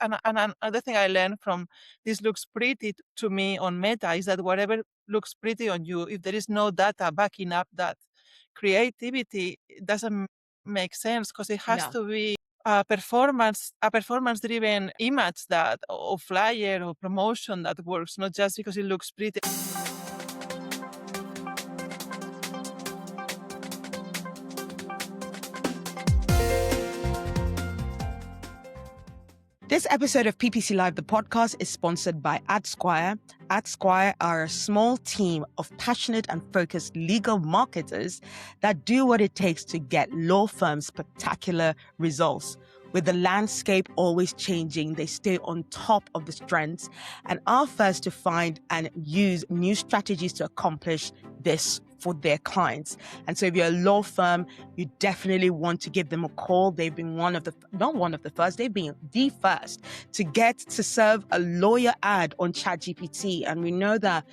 and another thing I learned from this looks pretty to me on Meta is that whatever looks pretty on you, if there is no data backing up that creativity, it doesn't make sense because it has No. to be a performance driven image that or flyer or promotion that works, not just because it looks pretty. This episode of PPC Live, the podcast, is sponsored by AdSquire. AdSquire are a small team of passionate and focused legal marketers that do what it takes to get law firms spectacular results. With the landscape always changing, they stay on top of the trends and are first to find and use new strategies to accomplish this for their clients. And so if you're a law firm, you definitely want to give them a call. They've been not one of the first, they've been the first to get to serve a lawyer ad on ChatGPT. And we know that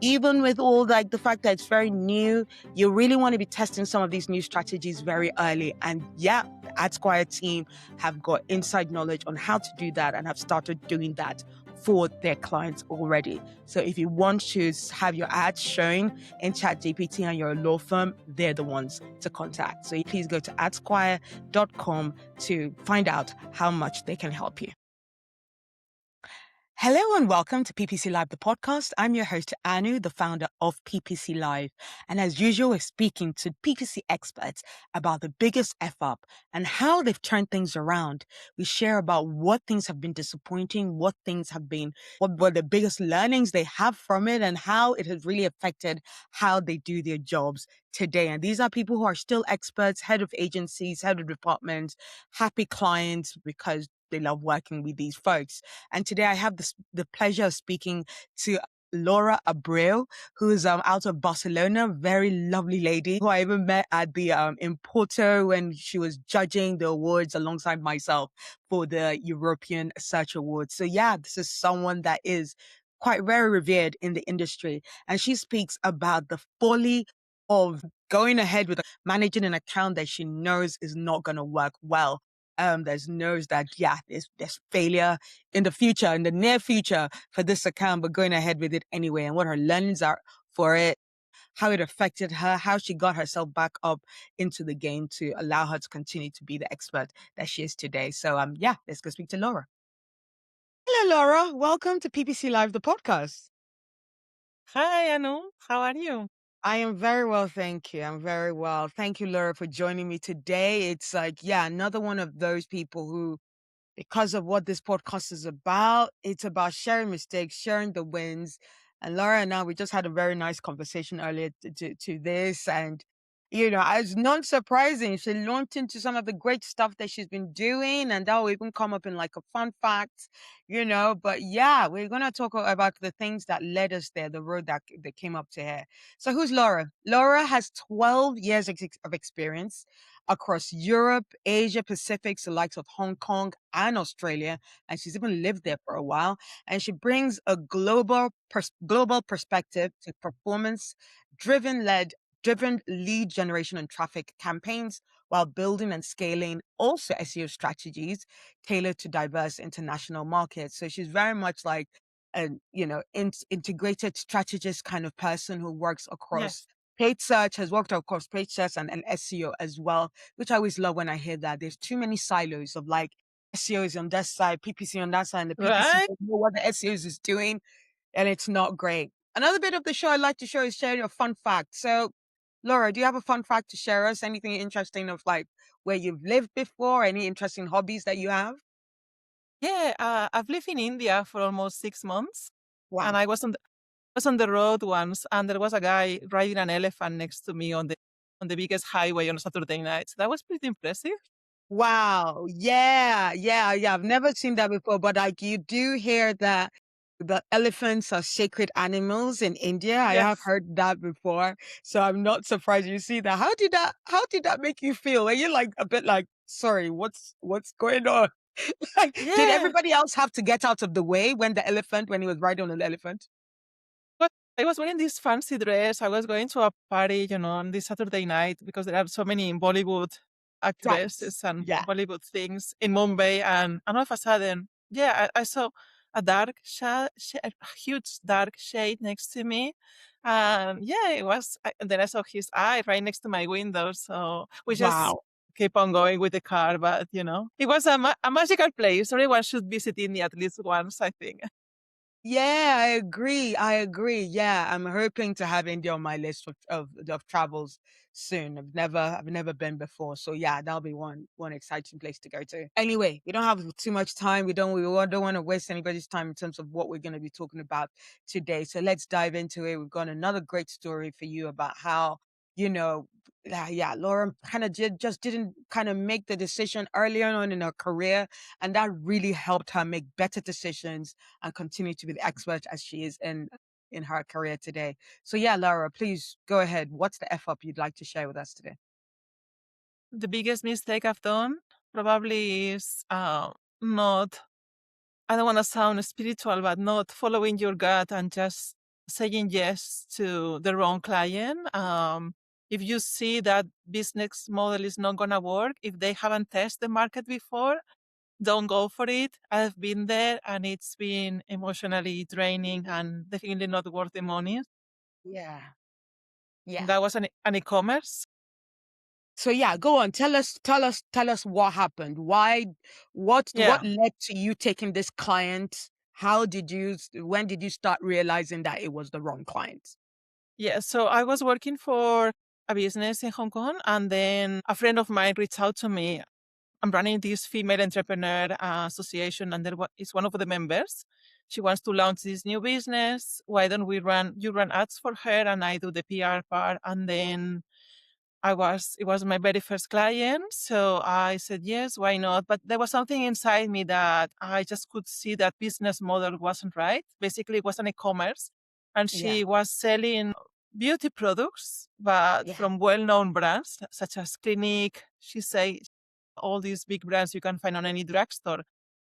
even with all like the fact that it's very new, you really want to be testing some of these new strategies very early. And yeah, the AdSquire team have got inside knowledge on how to do that and have started doing that for their clients already. So if you want to have your ads showing in ChatGPT and you're a law firm, they're the ones to contact. So please go to adsquire.com to find out how much they can help you. Hello and welcome to PPC Live, the podcast. I'm your host, Anu, the founder of PPC Live. And as usual, we're speaking to PPC experts about the biggest F-up and how they've turned things around. We share about what things have been disappointing, what were the biggest learnings they have from it, and how it has really affected how they do their jobs today. And these are people who are still experts, head of agencies, head of departments, happy clients because they love working with these folks. And today I have the pleasure of speaking to Laura Abreu, who's out of Barcelona, very lovely lady who I even met at the in Porto when she was judging the awards alongside myself for the European Search Awards. So yeah, this is someone that is quite very revered in the industry. And she speaks about the folly of going ahead with managing an account that she knows is not going to work well. There's knows that, yeah, there's failure in the near future for this account, but going ahead with it anyway, and what her learnings are for it, how it affected her, how she got herself back up into the game to allow her to continue to be the expert that she is today. So, yeah, let's go speak to Laura. Hello, Laura. Welcome to PPC Live, the podcast. Hi, Anu. How are you? I am very well, thank you. I'm very well. Thank you, Laura, for joining me today. It's like, yeah, another one of those people who, because of what this podcast is about, it's about sharing mistakes, sharing the wins. And Laura and I, we just had a very nice conversation earlier to this. And, you know, it's not surprising. She launched into some of the great stuff that she's been doing. And that will even come up in like a fun fact, you know. But yeah, we're going to talk about the things that led us there, the road that came up to here. So who's Laura? Laura has 12 years of experience across Europe, Asia, Pacific, the likes of Hong Kong and Australia. And she's even lived there for a while. And she brings a global perspective to performance-driven lead generation and traffic campaigns while building and scaling also SEO strategies tailored to diverse international markets. So she's very much like a, integrated strategist kind of person who works across Yes. paid search, has worked across paid search and SEO as well, which I always love when I hear that. There's too many silos of like SEO is on that side, PPC on that side, and the PPC Right? don't know what the SEO is doing, and it's not great. Another bit of the show I'd like to show is sharing a fun fact. So, Laura, do you have a fun fact to share us? Anything interesting of like where you've lived before? Any interesting hobbies that you have? Yeah, I've lived in India for almost 6 months, and Wow. I was on the road once, and there was a guy riding an elephant next to me on the biggest highway on a Saturday night. So that was pretty impressive. Wow. Yeah. I've never seen that before, but like you do hear that the elephants are sacred animals in India. I have Yes. heard that before. So I'm not surprised you see that. How did that make you feel? Are you like a bit like, sorry, what's going on? Like, did Yeah. everybody else have to get out of the way when he was riding on the elephant? But I was wearing this fancy dress. I was going to a party, on this Saturday night because there are so many Bollywood Right. actresses and Yeah. Bollywood things in Mumbai, and all of a sudden Yeah, I saw a dark a huge dark shade next to me. Yeah, it was. And then I saw his eye right next to my window. So we just Wow. keep on going with the car. But it was a magical place. Everyone should visit India at least once, I think. Yeah, I agree. I agree. Yeah, I'm hoping to have India on my list of travels soon. I've never been before, so yeah, that'll be one exciting place to go to. Anyway, we don't have too much time. We don't want to waste anybody's time in terms of what we're going to be talking about today. So let's dive into it. We've got another great story for you about how you know. Yeah, Laura kind of just didn't kind of make the decision earlier on in her career, and that really helped her make better decisions and continue to be the expert as she is in her career today. So yeah, Laura, please go ahead. What's the F up you'd like to share with us today? The biggest mistake I've done probably is not, I don't want to sound spiritual, but not following your gut and just saying yes to the wrong client. If you see that business model is not going to work, if they haven't tested the market before, don't go for it. I've been there and it's been emotionally draining and definitely not worth the money. Yeah. Yeah. That was an e-commerce. So yeah, go on. Tell us what happened. What Yeah. led to you taking this client? When did you start realizing that it was the wrong client? Yeah. So I was working for a business in Hong Kong and then a friend of mine reached out to me. I'm running this female entrepreneur association, and is one of the members. She wants to launch this new business. Why don't you run ads for her, and I do the PR part. And then it was my very first client. So I said, yes, why not? But there was something inside me that I just could see that business model wasn't right. Basically, it was an e-commerce and Yeah. she was selling beauty products, but Yeah. from well-known brands such as Clinique. She say all these big brands you can find on any drugstore.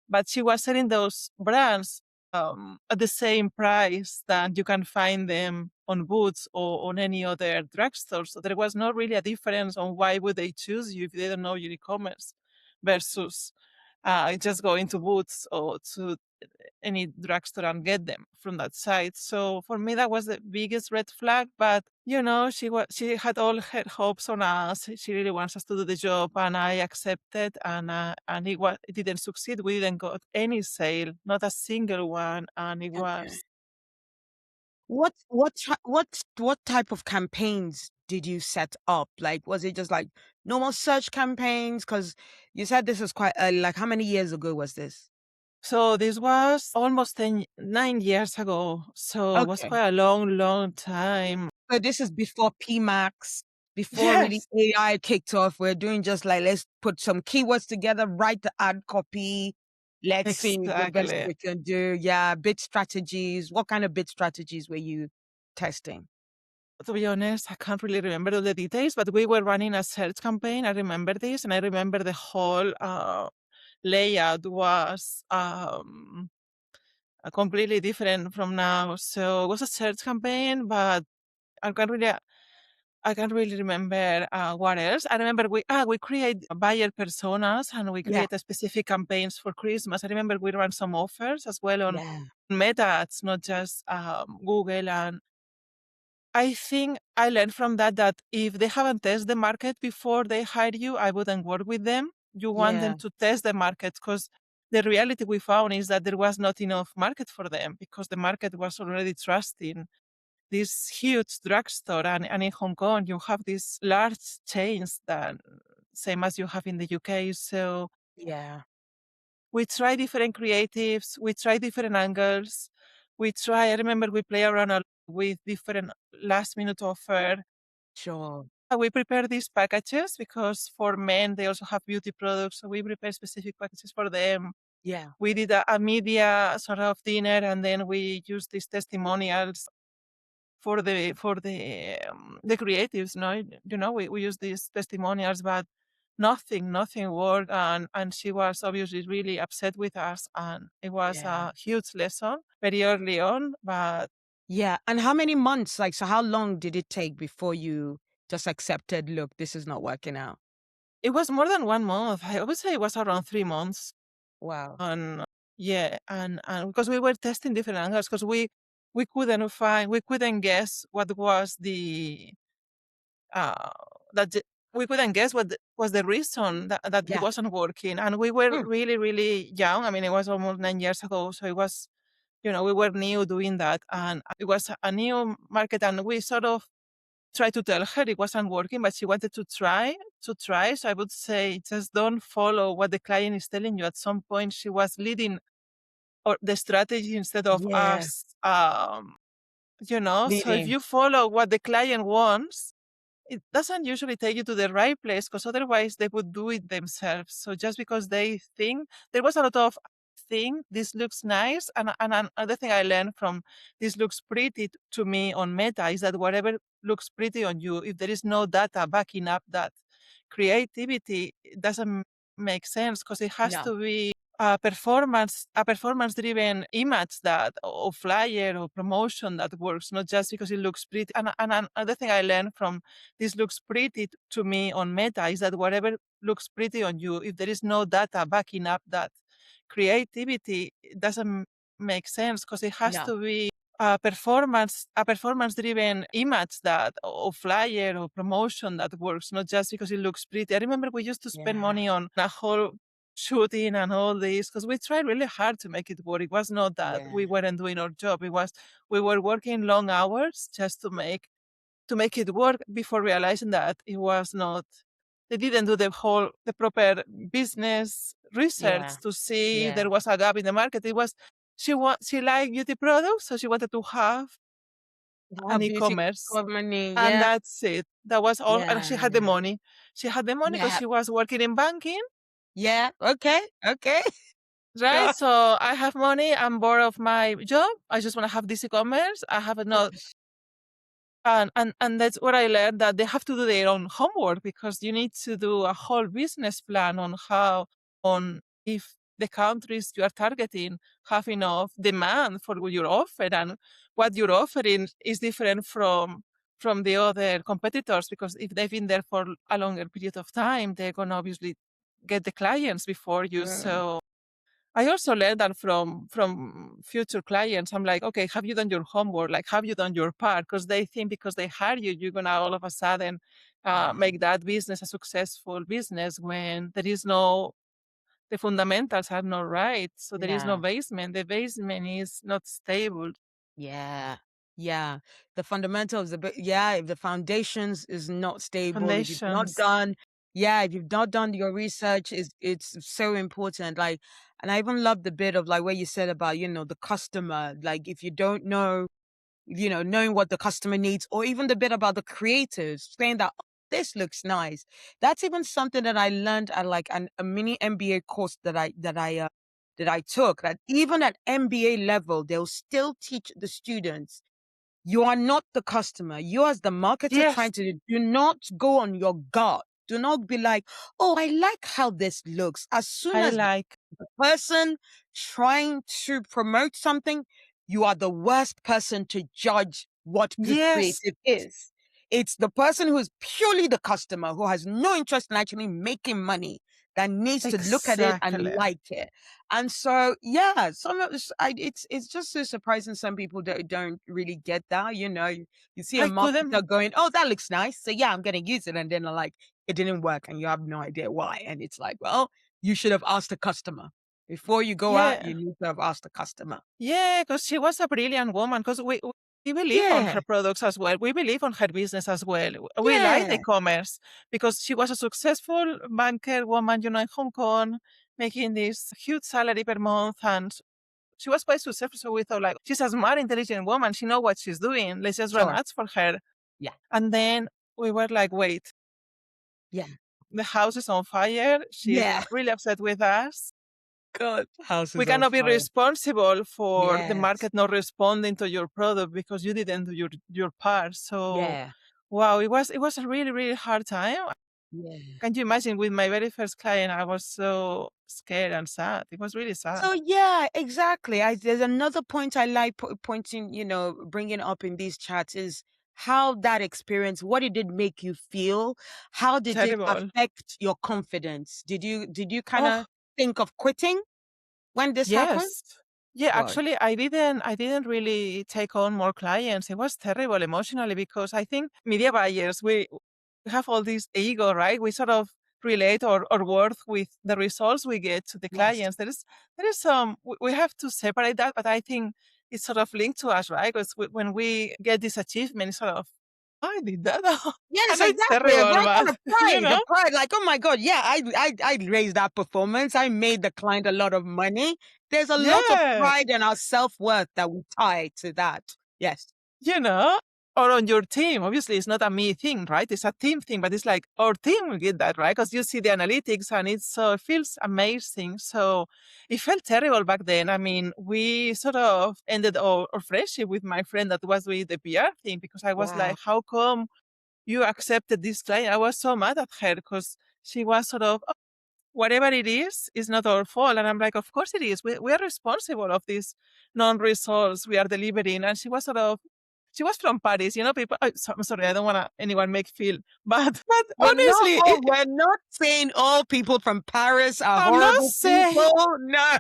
But she was selling those brands at the same price that you can find them on Boots or on any other drugstore. So there was not really a difference on why would they choose you if they don't know your e-commerce versus just going to Boots or to any drugstore and get them from that site. So for me, that was the biggest red flag. But she had all her hopes on us. She really wants us to do the job, and I accepted. And it didn't succeed. We didn't got any sale, not a single one, and it Okay. was. What type of campaigns did you set up? Like, was it just like normal search campaigns? Because you said this was quite early. Like, how many years ago was this? So this was almost 9 years ago. So it was Okay. quite a long, long time. So this is before PMAX, before really Yes, AI kicked off. We're doing just like, let's put some keywords together, write the ad copy. Let's see the best exactly. we can do. Yeah, bid strategies. What kind of bid strategies were you testing? To be honest, I can't really remember all the details, but we were running a search campaign. I remember this, and I remember the whole layout was completely different from now. So it was a search campaign, but I can't really, I can't really remember what else. I remember we create buyer personas and we Yeah, create a specific campaigns for Christmas. I remember we ran some offers as well on yeah, Meta ads, not just Google. And I think I learned from that if they haven't tested the market before they hire you, I wouldn't work with them. You want them yeah, to test the market because the reality we found is that there was not enough market for them because the market was already trusting this huge drugstore. And in Hong Kong, you have these large chains that same as you have in the UK. So yeah. we try different creatives, we try different angles. I remember we play around a with different last minute offer. Sure. We prepare these packages because for men, they also have beauty products. So we prepare specific packages for them. Yeah, We did a media sort of dinner and then we use these testimonials for the creatives. No, we use these testimonials, but nothing worked. And she was obviously really upset with us. And it was yeah, a huge lesson very early on, but yeah. And how many months? Like, so how long did it take before you just accepted, look, this is not working out? it was more than 1 month. I would say it was around 3 months. Wow. Yeah, and because we were testing different angles, because we couldn't guess what was the uh that the, we couldn't guess what was the reason that it Yeah. wasn't working, and we were Mm. really really young. I mean, it was almost 9 years ago, so it was, we were new doing that, and it was a new market, and we sort of tried to tell her it wasn't working, but she wanted to try. So I would say just don't follow what the client is telling you. At some point, she was leading or the strategy instead of Yeah. us. So if Leading. you follow what the client wants, it doesn't usually take you to the right place, because otherwise they would do it themselves. So just because they think there was a lot of think this looks nice, and another thing I learned from this looks pretty to me on Meta is that whatever looks pretty on you, if there is no data backing up that creativity, it doesn't make sense, because it has No. to be a performance driven image that or flyer or promotion that works, not just because it looks pretty. And another thing I learned from this looks pretty to me on Meta is that whatever looks pretty on you, if there is no data backing up that creativity, it doesn't make sense, because it has No. to be a performance driven image that or flyer or promotion that works, not just because it looks pretty. I remember we used to spend Yeah. money on a whole shooting and all this, because we tried really hard to make it work. It was not that Yeah. we weren't doing our job. It was we were working long hours just to make it work, before realizing that it was not. They didn't do the proper business Yeah. research to see if Yeah. there was a gap in the market. It was she liked beauty products, so she wanted to have an Beauty e-commerce, company. and Yeah. that's it. That was all, and she Yeah. had the money. She had the money because Yeah. she was working in banking, Yeah. Okay. Okay. right? Sure. So I have money. I'm bored of my job. I just want to have this e-commerce. I have no. And that's what I learned, that they have to do their own homework, because you need to do a whole business plan on if the countries you are targeting have enough demand for what you're offering, and what you're offering is different from the other competitors, because if they've been there for a longer period of time, they're gonna obviously get the clients before you. Mm. So I also learned that from future clients. I'm like, okay, have you done your homework? Like, have you done your part? Because they think because they hire you, you're gonna all of a sudden Yeah. make that business a successful business, when there is no the fundamentals are not right. So there is no Yeah. basement. The basement is not stable. Yeah. Yeah. The fundamentals, yeah, if the foundations is not stable, if you've not Foundations. done, yeah, if you've not done your research, it's so important. Like, and I even love the bit of like where you said about, the customer. Like, if you don't know, knowing what the customer needs, or even the bit about the creatives saying that, "Oh, this looks nice." That's even something that I learned at like a mini MBA course that I took. That even at MBA level, they'll still teach the students, you are not the customer. You, as the marketer, Yes, trying to do not go on your guard. Do not be like, oh, I like how this looks. As soon I as like. person trying to promote something, you are the worst person to judge what good Yes, creative is. It's the person who is purely the customer, who has no interest in actually making money, that needs to look at it and exactly. like it. And so, yeah, some of us, it's just so surprising. Some people don't really get that. You see a I couldn't. marketer going, "Oh, that looks nice, so yeah, I'm going to use it," and then like it didn't work, and you have no idea why. And it's like, well, you should have asked the customer. Before you go out, Yeah. you need to have asked the customer. Yeah, because she was a brilliant woman. Because we believe on Yeah, her products as well. We believe on her business as well. We like the yeah, commerce, because she was a successful banker woman, in Hong Kong, making this huge salary per month, and she was quite successful. So we thought, like, she's a smart, intelligent woman. She knows what she's doing. Let's just run sure. ads for her. Yeah, And then we were like, wait, yeah, the house is on fire. She's yeah. really upset with us. God, house We is on cannot be fire. responsible for the Yes, market not responding to your product because you didn't do your part. So yeah, wow, it was a really, really hard time. yeah. Can you imagine, with my very first client, I was so scared and sad. It was really sad. So yeah, exactly. There's another point I like pointing, bringing up in these chats is how that experience, what it did make you feel, how did it Terrible. affect your confidence? Did you kind Oh, of think of quitting? when this happened? Yes. Yeah, God. actually, I didn't really take on more clients. It was terrible emotionally because I think media buyers, we have all this ego, right? We sort of relate our worth with the results we get to the Yes. clients. There is some we have to separate that, but I think it's sort of linked to us, right? Because when we get this achievement, it's sort of, I did that. I Yes, know it's exactly. A terrible, great kind but of pride. The you know, pride, like, oh my God, yeah, I raised that performance. I made the client a lot of money. There's a lot of yeah. pride and our self-worth that we tie to that. Yes. You know, or on your team. Obviously, it's not a me thing, right? It's a team thing, but it's like our team will get that, right? Because you see the analytics and it feels amazing. So it felt terrible back then. I mean, we sort of ended our friendship with my friend that was with the PR thing because I was Wow. like, how come you accepted this client? I was so mad at her because she was sort of, whatever it is not our fault. And I'm like, of course it is. We are responsible of these non-results we are delivering. And she was from Paris, people. I'm sorry, I don't want anyone make feel bad, but honestly, We're not saying all people from Paris are I'm not horrible saying. people. No.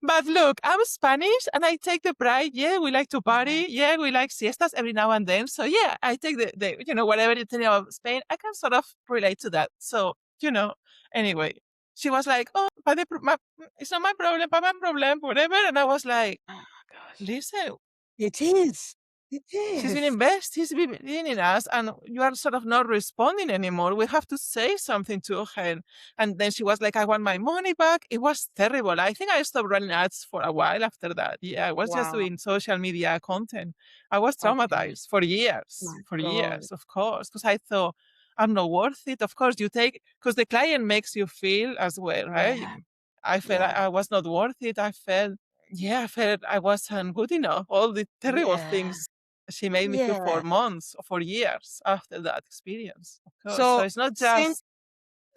But look, I'm Spanish and I take the pride. Yeah, we like to Yeah. party. Yeah, we like siestas every now and then. So yeah, I take whatever you tell me about Spain, I can sort of relate to that. So, anyway, she was like, oh, but it's not my problem, but my problem, whatever. And I was like, Oh my gosh. listen, It is. It he's been is. invested, he's been in us, and you are sort of not responding anymore. We have to say something to her. And then she was like, I want my money back. It was terrible. I think I stopped running ads for a while after that. Yeah, I was just Wow. doing social media content. I was Okay. traumatized My for God. years, of course, because I thought, I'm not worth it. Of course, because the client makes you feel as well, right? Yeah. I felt Yeah. I was not worth it. I felt I wasn't good enough. All the terrible Yeah. things she made me feel for Yeah. months or for years after that experience, of course. So So it's not since just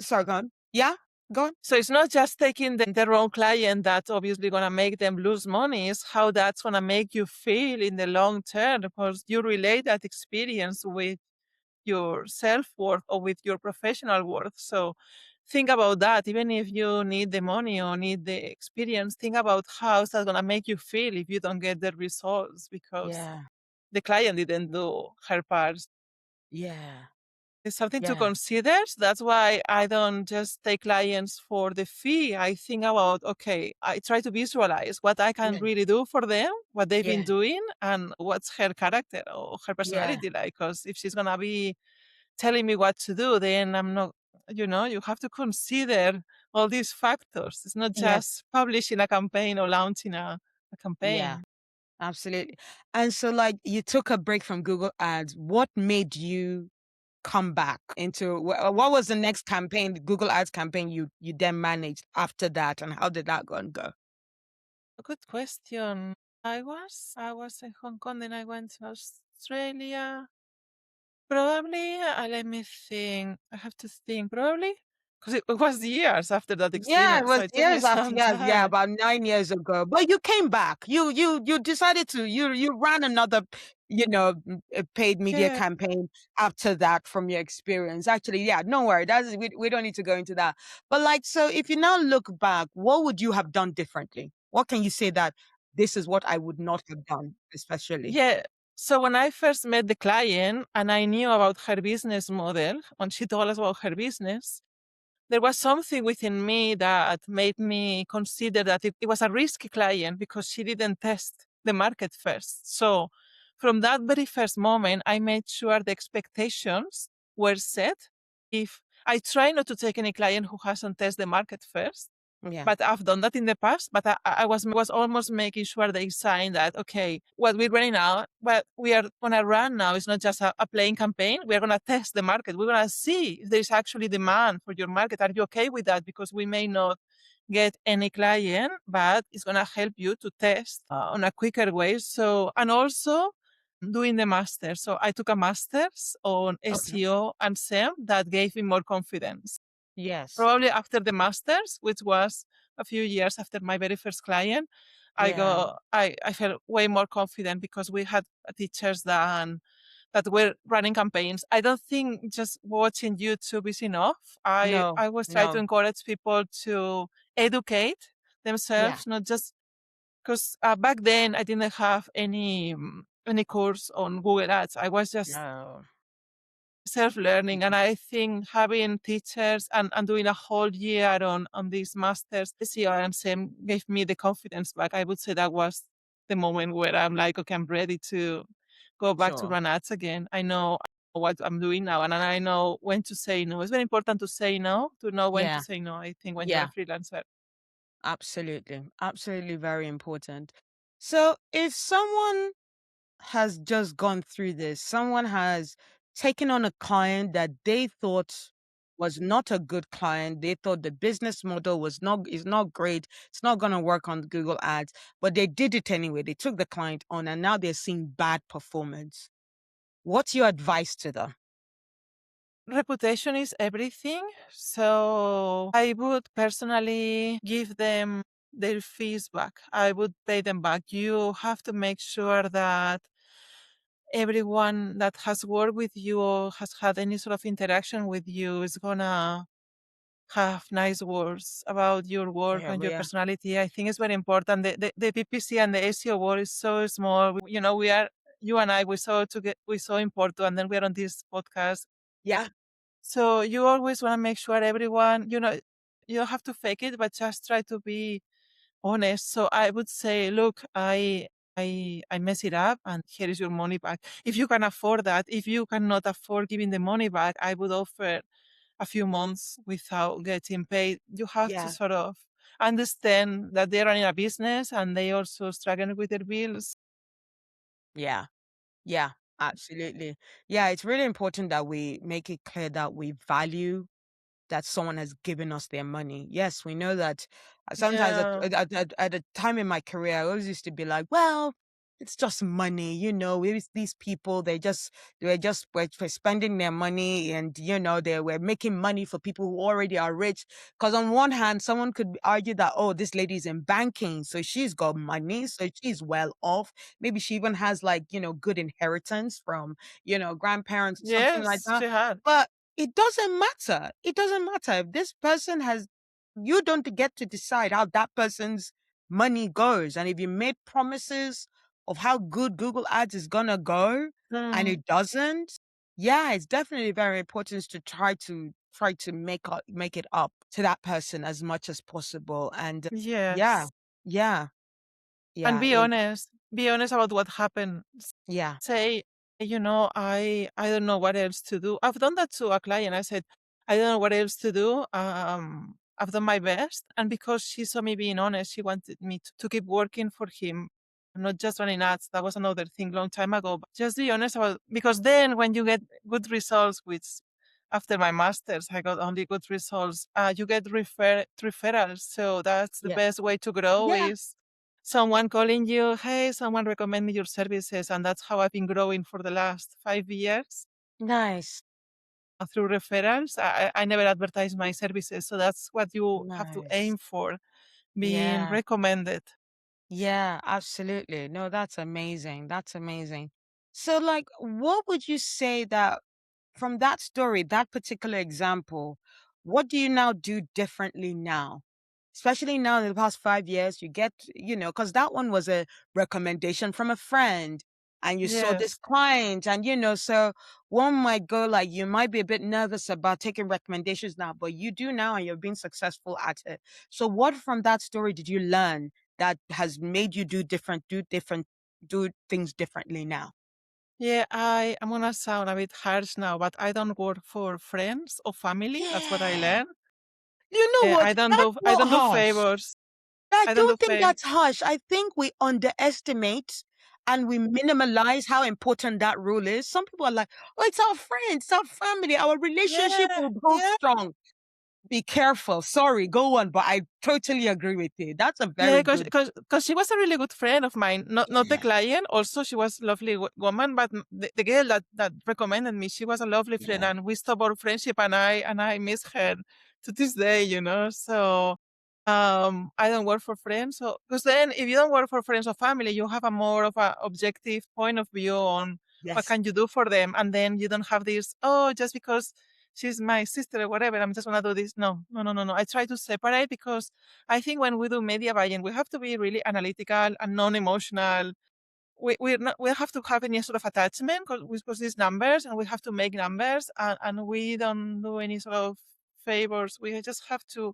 sorry, go on. Yeah? Go on. so it's not just taking the wrong client that's obviously gonna make them lose money. It's how that's gonna make you feel in the long term because you relate that experience with your self-worth or with your professional worth. So think about that. Even if you need the money or need the experience, think about how that's gonna make you feel if you don't get the results because Yeah. the client didn't do her part. Yeah. It's something to Yeah. consider. So that's why I don't just take clients for the fee. I think about, okay, I try to visualize what I can Yeah. really do for them, what they've been Yeah. doing, and what's her character or her Yeah. personality like. Because if she's going to be telling me what to do, then I'm not, you have to consider all these factors. It's not Yes. just publishing a campaign or launching a Yeah. campaign. Absolutely. And so like you took a break from Google Ads. What made you come back into what was the next campaign, the Google Ads campaign you then managed after that, and how did that go and go? A good question. I was in Hong Kong, then I went to Australia. Probably, let me think. I have to think. Probably because it was years after that Yeah, it experience, so was it took me years after some years. Yeah, time. about 9 years ago. But you came back. You decided to you ran another, paid media Yeah, campaign after that from your experience. Actually, yeah, no worry. We don't need to go into that. But like, so if you now look back, what would you have done differently? What can you say that this is what I would not have done, especially? yeah. So when I first met the client and I knew about her business model, when she told us about her business, there was something within me that made me consider that it was a risky client because she didn't test the market first. So from that very first moment, I made sure the expectations were set. If I try not to take any client who hasn't tested the market first, Yeah. but I've done that in the past, but I was almost making sure they sign that, okay, what we're running now, what we are going to run now is not just a plain campaign. We're going to test the market. We're going to see if there's actually demand for your market. Are you okay with that? Because we may not get any client, but it's going to help you to test on a quicker way. So, and also doing the master. So I took a master's on Okay. SEO and SEM that gave me more confidence. Yes. Probably after the master's, which was a few years after my very first client, Yeah. I felt way more confident because we had teachers that were running campaigns. I don't think just watching YouTube is enough. I No. I was trying to No. encourage people to educate Yeah. themselves, not just because back then I didn't have any course on Google Ads. I was just No. self-learning, and Mhm. I think having teachers and doing a whole year on this master's SEO and SEM gave me the confidence back. I would say that was the moment where I'm like, okay, I'm ready to go back to Sure. run ads again. I know what I'm doing now, and I know when to say no. It's very important to say no, to know when to Yeah. say no, I think, when you're a Yeah. freelancer. Absolutely. Absolutely very important. So if someone has just gone through this, someone has taken on a client that they thought was not a good client. They thought the business model was not is not great. It's not going to work on Google Ads, but they did it anyway. They took the client on and now they're seeing bad performance. What's your advice to them? Reputation is everything. So I would personally give them their fees back. I would pay them back. You have to make sure that everyone that has worked with you or has had any sort of interaction with you is gonna have nice words about your work Yeah, and your yeah. personality. I think it's very important. The PPC and the SEO world is so small. You know, we are, you and I, we saw in Porto, and then we are on this podcast. Yeah. So you always want to make sure everyone, you don't have to fake it, but just try to be honest. So I would say, look, I mess it up, and here is your money back. If you can afford that, if you cannot afford giving the money back, I would offer a few months without getting paid. You have to Yeah. sort of understand that they're running a business and they also struggling with their bills. Yeah. Yeah. Absolutely. Yeah, it's really important that we make it clear that we value that someone has given us their money. Yes, we know that sometimes Yeah. at a time in my career, I always used to be like, well, it's just money, these people, we're spending their money and, they were making money for people who already are rich. Because on one hand, someone could argue that, oh, this lady's in banking, so she's got money, so she's well off. Maybe she even has like, good inheritance from, grandparents or something like Yes, that. she had. But it doesn't matter. It doesn't matter if this person has you don't get to decide how that person's money goes. And if you made promises of how good Google Ads is gonna go and Mm, it doesn't, yeah, it's definitely very important to try to make it up to that person as much as possible. And yeah, yes. yeah, And yeah, be it honest. Be honest about what happened. yeah, Say, I don't know what else to do. I've done that to a client. I said, I don't know what else to do. I've done my best. And because she saw me being honest, she wanted me to keep working for him, not just running ads. That was another thing long time ago. But just be honest about, because then when you get good results, which after my master's, I got only good results. You get referrals. So that's the yeah, best way to grow, yeah, is someone calling you, hey, someone recommended your services. And that's how I've been growing for the last 5 years, nice, through referrals. I never advertise my services. So that's what you have to nice, aim for, being yeah. recommended. Yeah, absolutely. No, that's amazing. That's amazing. So, like, what would you say that from that story, that particular example, what do you now do differently now? Especially now in the past 5 years, you get, because that one was a recommendation from a friend and you saw this Yes. client and, so one might go like, you might be a bit nervous about taking recommendations now, but you do now and you're being successful at it. So what from that story did you learn that has made you do things differently now? Yeah, I'm gonna sound a bit harsh now, but I don't work for friends or family. That's what I Yeah. learned. You know what? That's I not don't do harsh. favors. I I don't do don't think favors. that's harsh. I think we underestimate and we minimalize how important that rule is. Some people are like, oh, it's our friends, it's our family, our relationship Yeah, will hold yeah. strong. Be careful. Sorry, go on. But I totally agree with you. That's a Yeah, very good. because she was a really good friend of mine. Not the Yeah. client. Also, she was a lovely woman, but the girl that recommended me, she was a lovely friend, Yeah. and we stopped our friendship, and I miss her to this day. So I don't work for friends. So because then, if you don't work for friends or family, you have a more of a objective point of view on what Yes. can you do for them, and then you don't have this. Oh, just because she's my sister or whatever. I'm just gonna do this. No, no, no, no, no. I try to separate because I think when we do media buying, we have to be really analytical and non-emotional. We have to have any sort of attachment because these numbers, and we have to make numbers, and we don't do any sort of favors. We just have to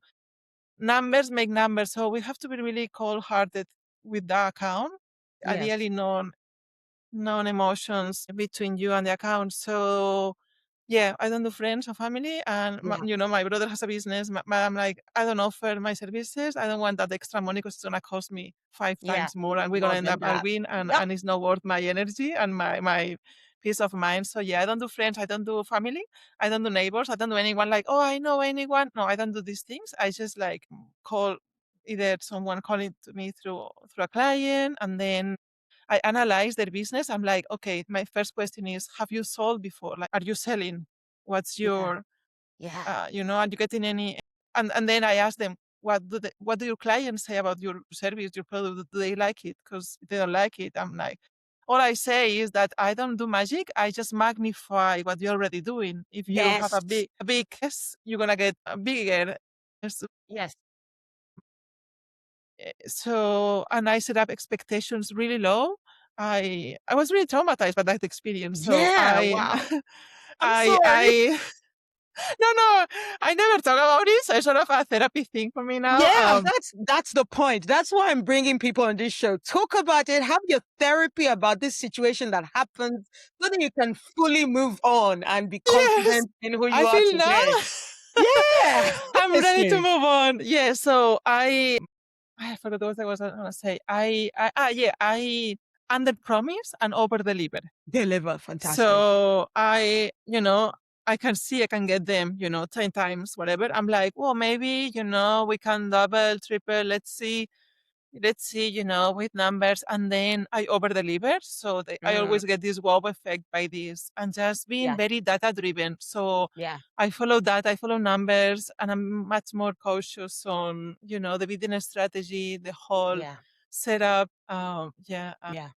numbers make numbers. So we have to be really cold hearted with the account. Yes. Ideally, non-emotions between you and the account. So yeah, I don't do friends or family, and Yeah. my brother has a business. I'm like, I don't offer my services. I don't want that extra money because it's gonna cost me five Yeah. times more, and we're gonna More end than up that. arguing, and Yep. and it's not worth my energy and my peace of mind. So yeah, I don't do friends. I don't do family. I don't do neighbors. I don't do anyone like, oh, I know anyone. No, I don't do these things. I just like call either someone calling to me through a client, and then I analyze their business. I'm like, okay, my first question is, have you sold before? Like, are you selling? What's Yeah. your, Yeah. are you getting any? And then I ask them, what do your clients say about your service, your product? Do they like it? Because if they don't like it, I'm like, all I say is that I don't do magic. I just magnify what you're already doing. If you have Yes. a big yes, you're gonna get a bigger. Yes. So and I set up expectations really low. I was really traumatized by that experience. So Yeah. I Wow. I'm sorry. I no, no, I never talk about it. So it's sort of a therapy thing for me now. Yeah, that's the point. That's why I'm bringing people on this show. Talk about it. Have your therapy about this situation that happened, so that you can fully move on and be Yes, confident in who I you are feel now today. Yeah, I'm ready to honestly. move on. Yeah, so I forgot what I was gonna say. Yeah, I under promise and over deliver. Deliver. Fantastic. So I can see I can get them, 10 times, whatever. I'm like, well, maybe, we can double, triple, let's see, with numbers. And then I over deliver. So I Mm, always get this wow effect by this and just being yeah, very data driven. So yeah, I follow that, I follow numbers, and I'm much more cautious on, the business strategy, the whole yeah, setup. Yeah. yeah.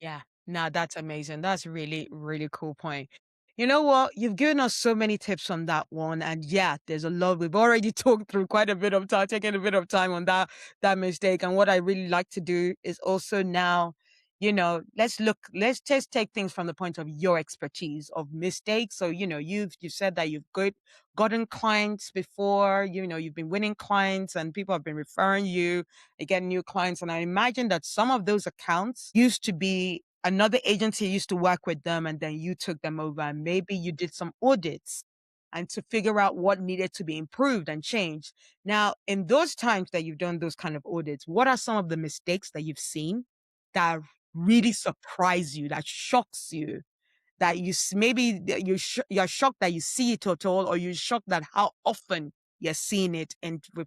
Yeah. Nah, that's amazing. That's really, really cool point. You know what? You've given us so many tips on that one. And yeah, there's a lot. We've already talked through quite a bit of time, taking a bit of time on that mistake. And what I really like to do is also now, let's just take things from the point of your expertise of mistakes. So, you've said that gotten clients before, you've been winning clients and people have been referring you get new clients. And I imagine that some of those accounts used to be another agency used to work with them and then you took them over and maybe you did some audits and to figure out what needed to be improved and changed. Now, in those times that you've done those kind of audits, what are some of the mistakes that you've seen that really surprise you, that shocks you, that maybe you're shocked that you see it at all, or you're shocked that how often you're seeing it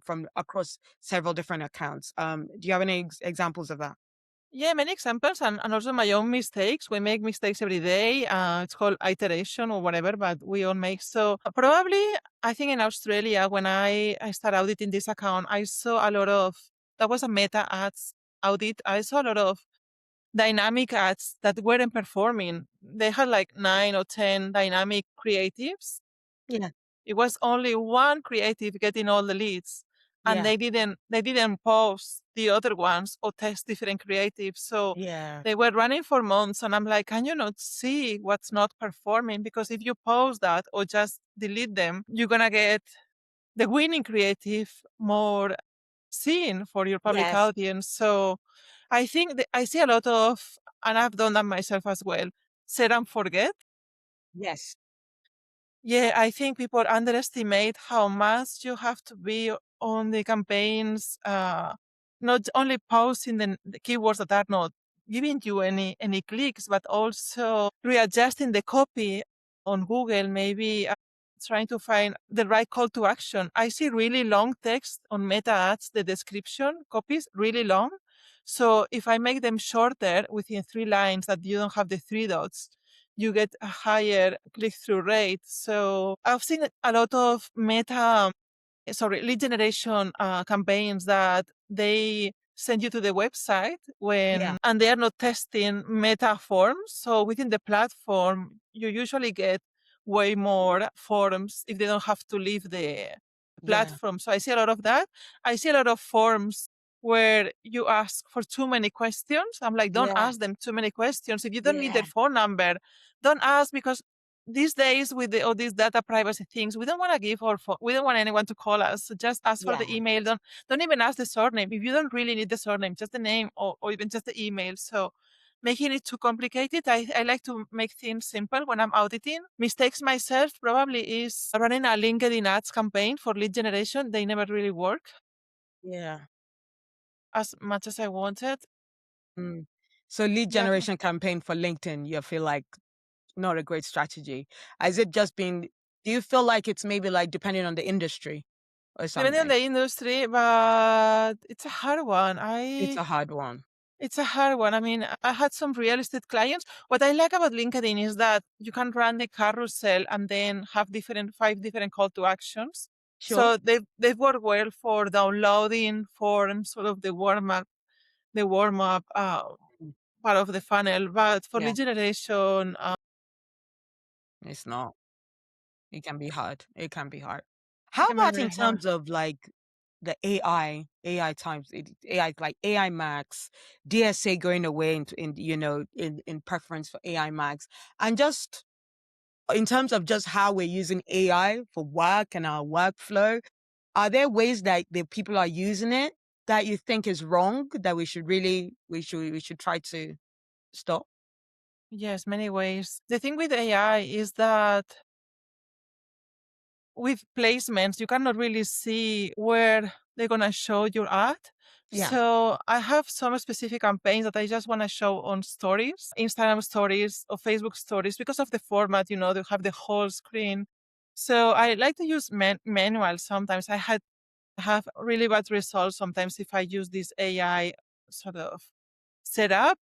from across several different accounts. Do you have any examples of that? Yeah, many examples and also my own mistakes. We make mistakes every day. It's called iteration or whatever, but we all make. So probably, I think in Australia, when I started auditing this account, I saw a lot of, that was a meta ads audit. I saw a lot of dynamic ads that weren't performing. They had like 9 or 10 dynamic creatives. Yeah, It was only one creative getting all the leads, and yeah, they didn't post the other ones or test different creatives. So yeah. they were running for months, and I'm like, can you not see what's not performing? Because if you post that or just delete them, you're gonna get the winning creative more seen for your public Yes, audience. So I think that I see a lot of, and I've done that myself as well, set and forget. yes, Yeah, I think people underestimate how much you have to be on the campaigns, not only posting the keywords that are not giving you any clicks, but also readjusting the copy on Google, maybe trying to find the right call to action. I see really long text on meta ads, the description copies really long. So if I make them shorter within 3 lines that you don't have the 3 dots, you get a higher click-through rate. So I've seen a lot of lead generation campaigns that they send you to the website yeah, and they are not testing meta forms. So within the platform, you usually get way more forms if they don't have to leave the Yeah. platform. So I see a lot of that. I see a lot of forms where you ask for too many questions. I'm like, don't Yeah. ask them too many questions. If you don't need their Yeah. phone number, don't ask, because these days with all these data privacy things, we don't want to give our phone. We don't want anyone to call us. So just ask for the Yeah. email. Don't even ask the surname. If you don't really need the surname, just the name, or even just the email. So making it too complicated, I like to make things simple when I'm auditing. Mistakes myself probably is running a LinkedIn ads campaign for lead generation. They never really work Yeah. as much as I wanted. Mm. So lead Yeah, generation campaign for LinkedIn, you feel like not a great strategy. Has it just been, do you feel like it's maybe like depending on the industry or depending on something? the industry, but it's a hard one. It's a hard one. It's a hard one. I mean, I had some real estate clients. What I like about LinkedIn is that you can run the carousel and then have five different call to actions. Sure. So they've worked well for downloading, for sort of the warm up Mm. part of the funnel. But for Yeah, lead generation, it's not. It can be hard. It can be hard. it How can be about really in hard. terms of like the AI times, AI like AI Max, DSA going away in preference for AI Max, and just in terms of just how we're using AI for work and our workflow, are there ways that the people are using it that you think is wrong that we should try to stop? Yes, many ways. The thing with AI is that with placements, you cannot really see where they're gonna show your ad. Yeah. So I have some specific campaigns that I just want to show on stories, Instagram stories or Facebook stories, because of the format, they have the whole screen. So I like to use manual sometimes. Have really bad results sometimes if I use this AI sort of setup,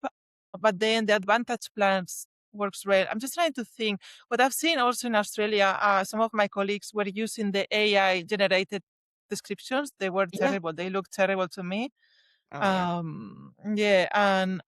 but then the advantage plans works well. I'm just trying to think. What I've seen also in Australia, some of my colleagues were using the AI generated descriptions. They were Yeah. terrible. They looked terrible to me. Oh yeah. Yeah, and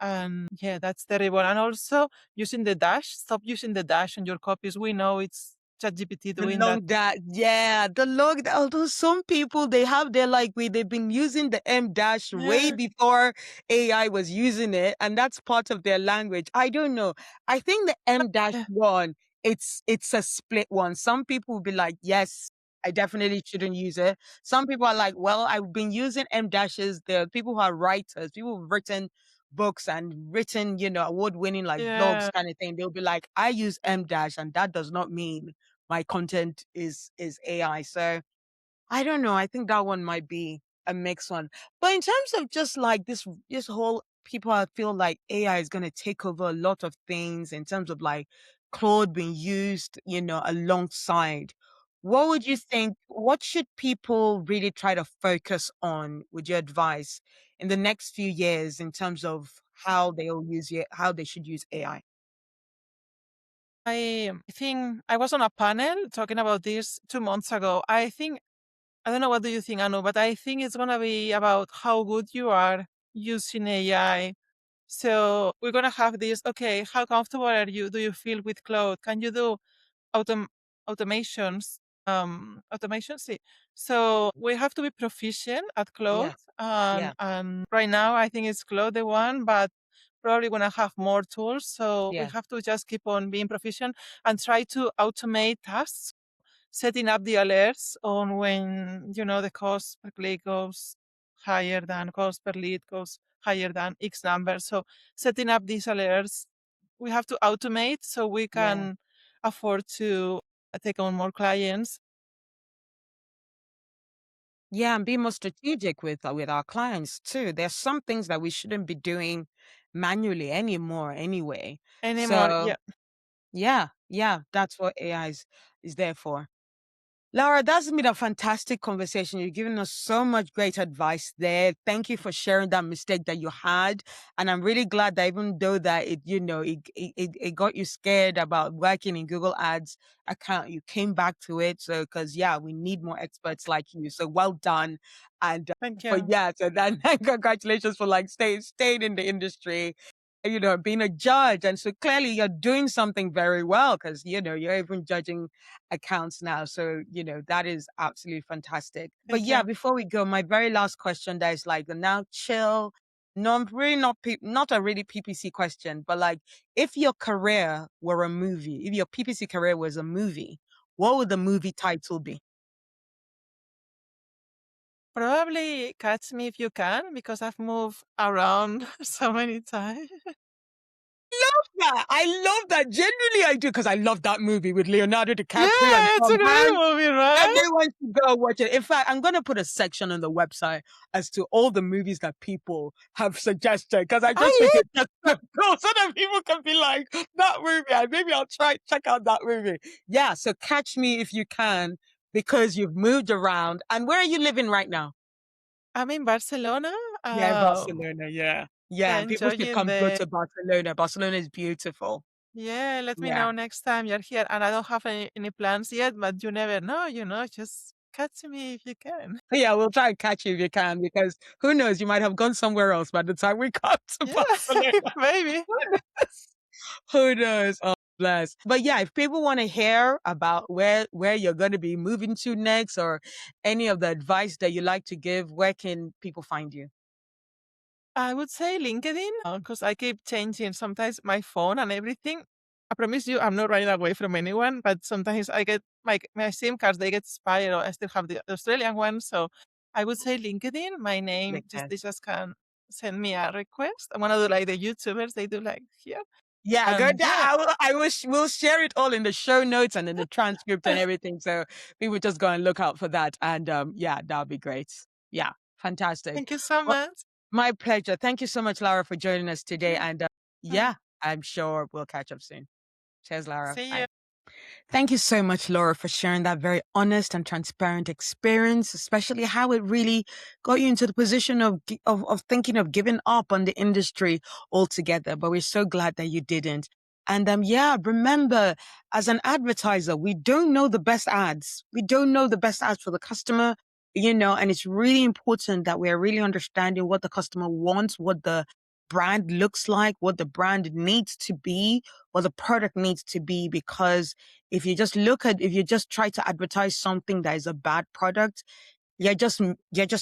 yeah, that's terrible. And also using the dash. Stop using the dash on your copies. We know it's ChatGPT The doing that. long dash, yeah, the long. Although some people they have their like they've been using the M dash way Yeah. before AI was using it, and that's part of their language. I don't know. I think the M dash Yeah. one, it's a split one. Some people will be like, yes, I definitely shouldn't use it. Some people are like, well, I've been using M dashes. There are people who are writers, people who've written books and written, award-winning like blogs Yeah. kind of thing. They'll be like, I use M dash, and that does not mean my content is AI. So I don't know. I think that one might be a mixed one. But in terms of just like this whole people I feel like AI is gonna take over a lot of things in terms of like Claude being used, alongside. What would you think? What should people really try to focus on with your advice in the next few years in terms of how they'll use it, how they should use AI? I think I was on a panel talking about this 2 months ago. I don't know what do you think, Anu, but I think it's gonna be about how good you are using AI. So we're gonna have this. Okay, how comfortable are you? Do you feel with cloud? Can you do autom- automations? Automations. See. So we have to be proficient at cloud, Yeah, and yeah, right now I think it's cloud the one, but probably gonna have more tools. So we yeah, have to just keep on being proficient and try to automate tasks, setting up the alerts on when the cost per click goes higher than cost per lead goes higher than X number. So setting up these alerts, we have to automate so we yeah. can afford to take on more clients Yeah, and be more strategic with our clients too. There's some things that we shouldn't be doing manually anymore anyway. anymore. So Yeah. yeah, yeah, that's what AI is there for. Laura, that's been a fantastic conversation. You've given us so much great advice there. Thank you for sharing that mistake that you had. And I'm really glad that even though that it got you scared about working in Google Ads account, you came back to it. So, cause yeah, we need more experts like you. So well done. And Thank for, you. yeah, so then congratulations for like staying in the industry. being a judge. And so clearly you're doing something very well because, you're even judging accounts now. So, that is absolutely fantastic. But Thank yeah, you. before we go, my very last question that is like the now chill, no, really not a really PPC question, but like if your career were a movie, if your PPC career was a movie, what would the movie title be? Probably Catch Me If You Can because I've moved around so many times. Yeah, I love that. Genuinely, I do because I love that movie with Leonardo DiCaprio and Yeah, it's a Tom great Hanks. movie, right? Everyone should go watch it. In fact, I'm going to put a section on the website as to all the movies that people have suggested because I just think I it's just so cool so that people can be like, that movie, and maybe I'll try check out that movie. Yeah, so catch me if you can because you've moved around. And where are you living right now? I'm in Barcelona. Yeah, Barcelona. Yeah. Yeah, Yeah, and people should enjoying come go the to Barcelona. Barcelona is beautiful. yeah, let me Yeah. know next time you're here. And I don't have any plans yet, but you never know, just catch me if you can. Yeah, we'll try and catch you if you can, because who knows, you might have gone somewhere else by the time we got to Yeah, Barcelona. maybe. Who knows? Oh, bless. But yeah, if people want to hear about where you're going to be moving to next, or any of the advice that you like to give, where can people find you? I would say LinkedIn because I keep changing sometimes my phone and everything. I promise you, I'm not running away from anyone, but sometimes I get my SIM cards, they get expired, or I still have the Australian one. So I would say LinkedIn, my name, just LinkedIn. they just can send me a request. I want to do like the YouTubers, they do like here. Yeah, go And down. yeah, I wish we'll share it all in the show notes and in the transcript and everything. So people just go and look out for that. And yeah, that'll be great. Yeah, fantastic. thank you so Well, much. my pleasure. Thank you so much, Laura, for joining us Thank today. you. And Bye. yeah, I'm sure we'll catch up soon. Cheers, Laura. See Bye. you. Thank you so much, Laura, for sharing that very honest and transparent experience, especially how it really got you into the position of thinking of giving up on the industry altogether. But we're so glad that you didn't. And yeah, remember, as an advertiser, we don't know the best ads. We don't know the best ads for the customer, and it's really important that we're really understanding what the customer wants, what the brand looks like, what the brand needs to be, what the product needs to be, because if you just try to advertise something that is a bad product, you're just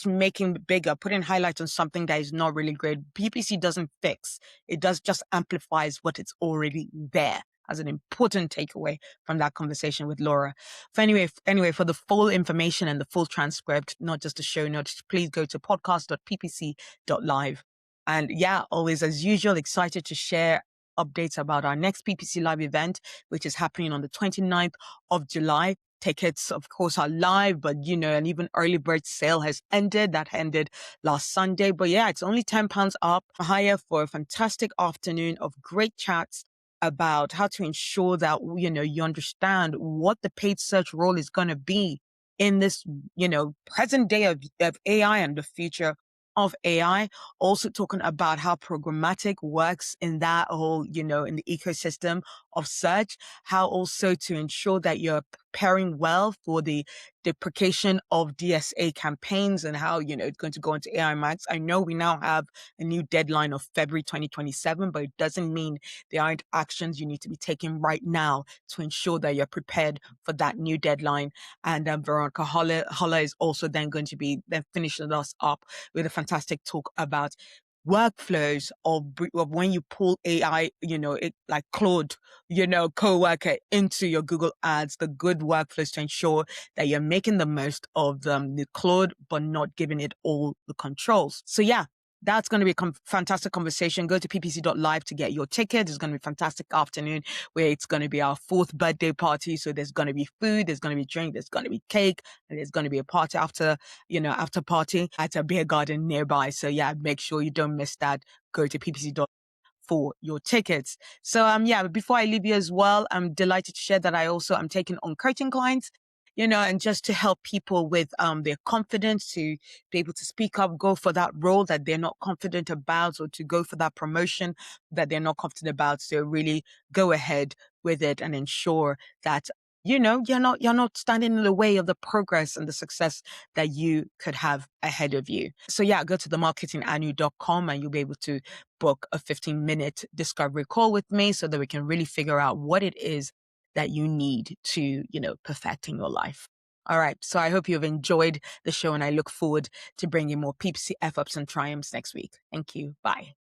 making it bigger, putting highlights on something that is not really great. PPC doesn't fix. It does just amplifies what it's already there, as an important takeaway from that conversation with Laura. For the full information and the full transcript, not just the show notes, please go to podcast.ppc.live. And yeah, always as usual, excited to share updates about our next PPC Live event, which is happening on the 29th of July. Tickets, of course, are live, but an even early bird sale has ended. That ended last Sunday. But yeah, it's only £10 up higher for a fantastic afternoon of great chats about how to ensure that, you understand what the paid search role is going to be in this, present day of AI and the future of AI. Also talking about how programmatic works in that whole, in the ecosystem of search, how also to ensure that you're preparing well for the deprecation of DSA campaigns, and how, it's going to go into AI Max. I know we now have a new deadline of February 2027, but it doesn't mean there aren't actions you need to be taking right now to ensure that you're prepared for that new deadline. And Veronica Holler is also then going to be then finishing us up with a fantastic talk about workflows of when you pull AI, like Claude, co-worker into your Google ads, the good workflows to ensure that you're making the most of the Claude, but not giving it all the controls. So yeah, that's going to be a fantastic conversation. Go to ppc.live to get your ticket. It's going to be a fantastic afternoon where it's going to be our fourth birthday party. So there's going to be food, there's going to be drink, there's going to be cake, and there's going to be a party after party at a beer garden nearby. So yeah, make sure you don't miss that. Go to ppc.live for your tickets. So yeah, before I leave you as well, I'm delighted to share that I also am taking on coaching clients, and just to help people with their confidence to be able to speak up, go for that role that they're not confident about, or to go for that promotion that they're not confident about. So really go ahead with it and ensure that you're not standing in the way of the progress and the success that you could have ahead of you. So yeah, go to themarketinganu.com and you'll be able to book a 15-minute discovery call with me so that we can really figure out what it is that you need to, perfect in your life. All right. So I hope you've enjoyed the show and I look forward to bringing more PPC F ups and triumphs next week. Thank you. Bye.